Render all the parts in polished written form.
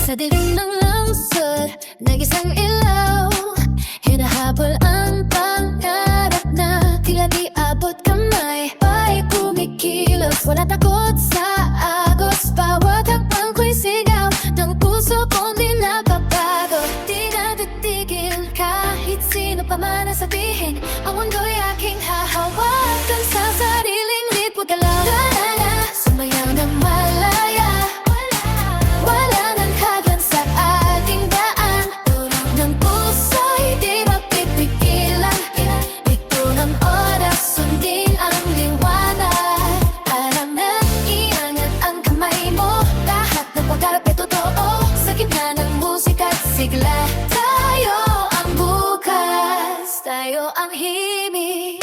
Sa dilim ng lungsod, nag-isang ilaw, hinahabol ang pangarap na tila di abot kamay. Pa'y kumikilos, wala takot sa agos. Bawat hakbang ko'y sigaw ng puso kong di napapago. Di na titigil kahit sino pa man ang sabihin. Ang mundo'y aking hahawakan sa sariling ritmo galaw. La-la-la, sumayaw ng malaya. Wala nang hadlan sa ating daan. Tunog ng puso'y di mapipigilan. Ito ng oras, sundin ang liwanag. Alam na, iangat ang kamay mo. Lahat ng pagharap ay totoo. Sa gitna ng musika at sigla, tayo ang bukas, tayo ang himig.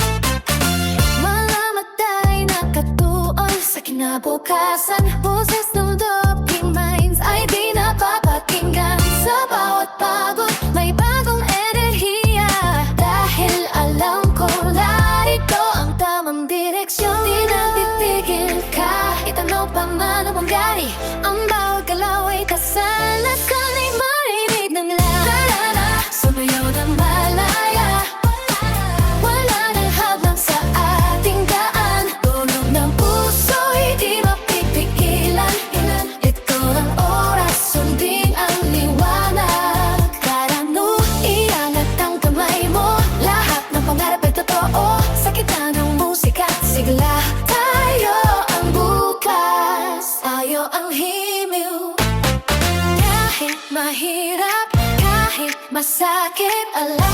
Mga mata'y nakatuon sa kinabukasan. Boses ng doping minds ay di napapakinggan. Sa bawat pagod, may bagong enerhiya. Dahil alam ko narito ang tamang direksyon. Di na titigil kahit ano pa man ang mangyari. Ang bawat galaw ay kasalat ka na'y marinig ng la-la-la. Sumayaw ng malaya. Wala nang hadlang sa ating daan. Tunog ng puso'y di mapipigilan. Ito ang oras, sundin ang liwanag. Karano, iangat ang kamay mo. Lahat ng pangarap ay totoo. Sa gitna ng musika at sigla, tayo ang bukas, tayo ang himig. Kahit mahirap, kahit masakit, alam